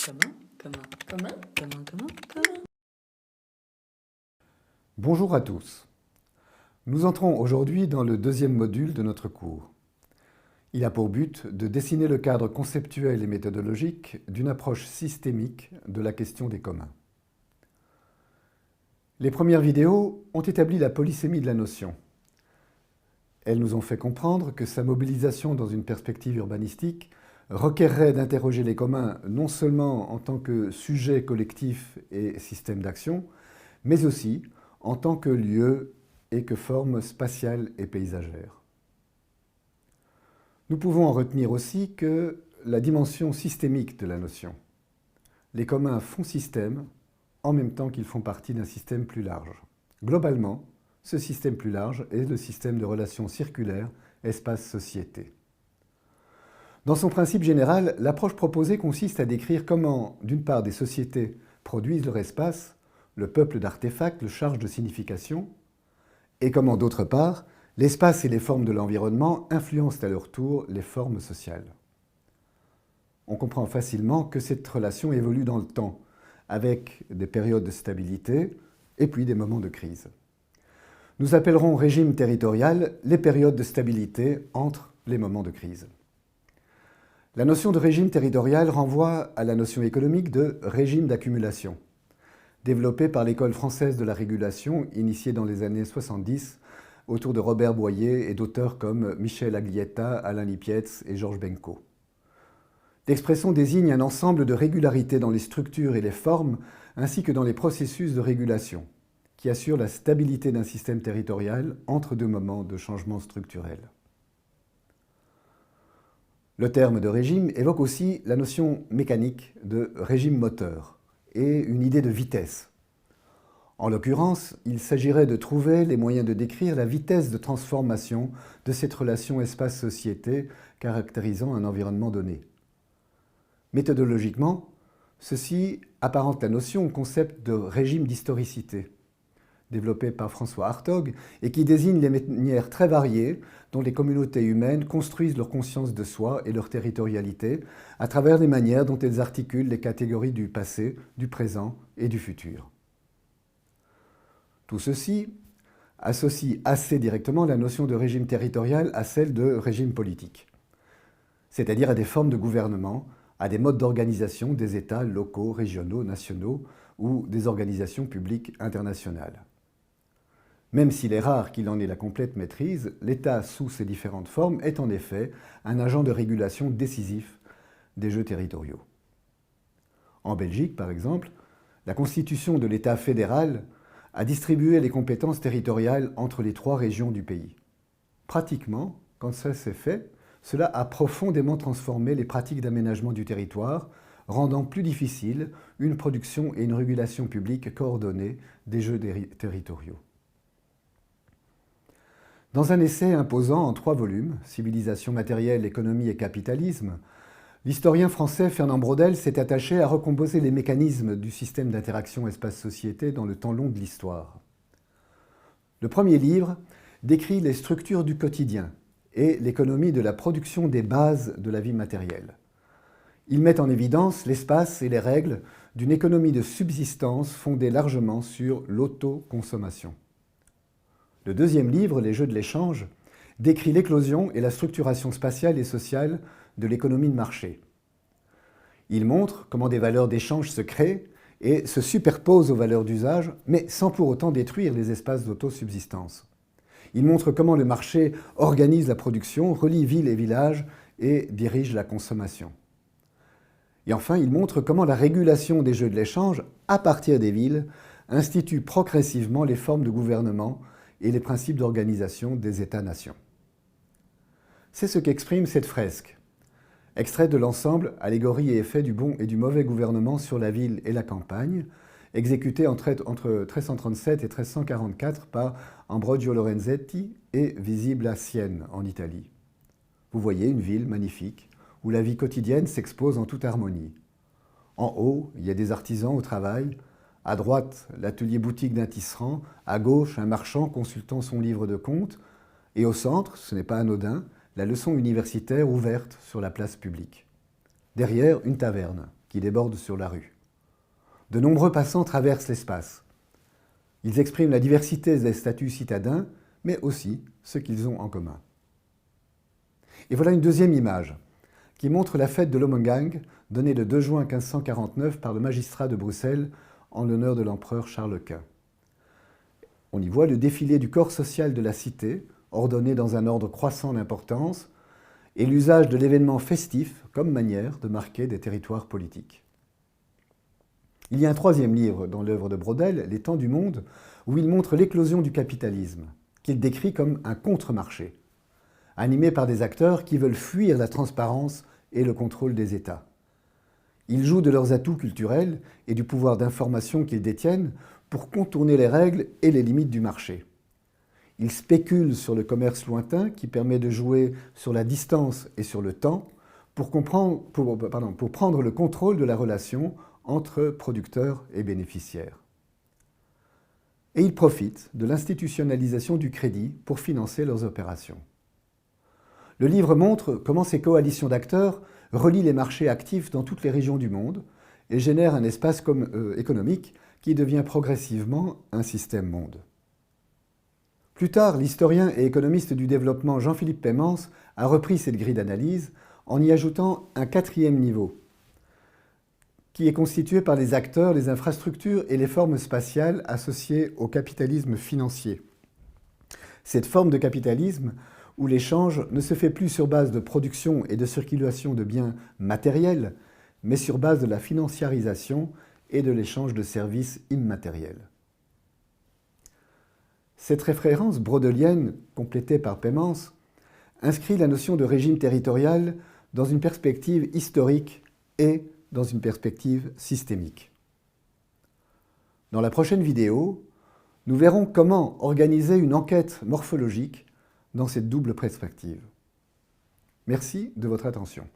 Commun. Bonjour à tous. Nous entrons aujourd'hui dans le deuxième module de notre cours. Il a pour but de dessiner le cadre conceptuel et méthodologique d'une approche systémique de la question des communs. Les premières vidéos ont établi la polysémie de la notion. Elles nous ont fait comprendre que sa mobilisation dans une perspective urbanistique requerrait d'interroger les communs non seulement en tant que sujet collectif et système d'action, mais aussi en tant que lieu et que forme spatiale et paysagère. Nous pouvons en retenir aussi que la dimension systémique de la notion. Les communs font système en même temps qu'ils font partie d'un système plus large. Globalement, ce système plus large est le système de relations circulaires espace-société. Dans son principe général, l'approche proposée consiste à décrire comment, d'une part, des sociétés produisent leur espace, le peuple d'artefacts le charge de signification, et comment, d'autre part, l'espace et les formes de l'environnement influencent à leur tour les formes sociales. On comprend facilement que cette relation évolue dans le temps, avec des périodes de stabilité et puis des moments de crise. Nous appellerons régime territorial les périodes de stabilité entre les moments de crise. La notion de régime territorial renvoie à la notion économique de régime d'accumulation, développée par l'école française de la régulation initiée dans les années 70 autour de Robert Boyer et d'auteurs comme Michel Aglietta, Alain Lipietz et Georges Benko. L'expression désigne un ensemble de régularités dans les structures et les formes, ainsi que dans les processus de régulation, qui assurent la stabilité d'un système territorial entre deux moments de changement structurel. Le terme de régime évoque aussi la notion mécanique de régime moteur et une idée de vitesse. En l'occurrence, il s'agirait de trouver les moyens de décrire la vitesse de transformation de cette relation espace-société caractérisant un environnement donné. Méthodologiquement, ceci apparente la notion au concept de régime d'historicité, développé par François Hartog, et qui désigne les manières très variées dont les communautés humaines construisent leur conscience de soi et leur territorialité à travers les manières dont elles articulent les catégories du passé, du présent et du futur. Tout ceci associe assez directement la notion de régime territorial à celle de régime politique, c'est-à-dire à des formes de gouvernement, à des modes d'organisation des États locaux, régionaux, nationaux ou des organisations publiques internationales. Même s'il est rare qu'il en ait la complète maîtrise, l'État, sous ses différentes formes, est en effet un agent de régulation décisif des jeux territoriaux. En Belgique, par exemple, la constitution de l'État fédéral a distribué les compétences territoriales entre les 3 régions du pays. Pratiquement, quand ça s'est fait, cela a profondément transformé les pratiques d'aménagement du territoire, rendant plus difficile une production et une régulation publique coordonnée des jeux territoriaux. Dans un essai imposant en 3 volumes, Civilisation matérielle, économie et capitalisme, l'historien français Fernand Braudel s'est attaché à recomposer les mécanismes du système d'interaction espace-société dans le temps long de l'histoire. Le premier livre décrit les structures du quotidien et l'économie de la production des bases de la vie matérielle. Il met en évidence l'espace et les règles d'une économie de subsistance fondée largement sur l'autoconsommation. Le deuxième livre, Les jeux de l'échange, décrit l'éclosion et la structuration spatiale et sociale de l'économie de marché. Il montre comment des valeurs d'échange se créent et se superposent aux valeurs d'usage, mais sans pour autant détruire les espaces d'autosubsistance. Il montre comment le marché organise la production, relie villes et villages et dirige la consommation. Et enfin, il montre comment la régulation des jeux de l'échange, à partir des villes, institue progressivement les formes de gouvernement et les principes d'organisation des États-nations. C'est ce qu'exprime cette fresque, extrait de l'ensemble « Allégorie et effet du bon et du mauvais gouvernement sur la ville et la campagne », exécuté entre 1337 et 1344 par Ambrogio Lorenzetti et visible à Sienne, en Italie. Vous voyez une ville magnifique, où la vie quotidienne s'expose en toute harmonie. En haut, il y a des artisans au travail, à droite, l'atelier-boutique d'un tisserand, à gauche, un marchand consultant son livre de comptes, et au centre, ce n'est pas anodin, la leçon universitaire ouverte sur la place publique. Derrière, une taverne, qui déborde sur la rue. De nombreux passants traversent l'espace. Ils expriment la diversité des statuts citadins, mais aussi ce qu'ils ont en commun. Et voilà une deuxième image qui montre la fête de l'Omengang, donnée le 2 juin 1549 par le magistrat de Bruxelles en l'honneur de l'empereur Charles Quint. On y voit le défilé du corps social de la cité, ordonné dans un ordre croissant d'importance, et l'usage de l'événement festif comme manière de marquer des territoires politiques. Il y a un troisième livre dans l'œuvre de Braudel, Les Temps du Monde, où il montre l'éclosion du capitalisme, qu'il décrit comme un contre-marché, animé par des acteurs qui veulent fuir la transparence et le contrôle des États. Ils jouent de leurs atouts culturels et du pouvoir d'information qu'ils détiennent pour contourner les règles et les limites du marché. Ils spéculent sur le commerce lointain qui permet de jouer sur la distance et sur le temps pour prendre le contrôle de la relation entre producteurs et bénéficiaires. Et ils profitent de l'institutionnalisation du crédit pour financer leurs opérations. Le livre montre comment ces coalitions d'acteurs relient les marchés actifs dans toutes les régions du monde et génèrent un espace économique qui devient progressivement un système-monde. Plus tard, l'historien et économiste du développement Jean-Philippe Peymans a repris cette grille d'analyse en y ajoutant un quatrième niveau, qui est constitué par les acteurs, les infrastructures et les formes spatiales associées au capitalisme financier. Cette forme de capitalisme où l'échange ne se fait plus sur base de production et de circulation de biens matériels, mais sur base de la financiarisation et de l'échange de services immatériels. Cette référence braudelienne, complétée par Peymans, inscrit la notion de régime territorial dans une perspective historique et dans une perspective systémique. Dans la prochaine vidéo, nous verrons comment organiser une enquête morphologique dans cette double perspective. Merci de votre attention.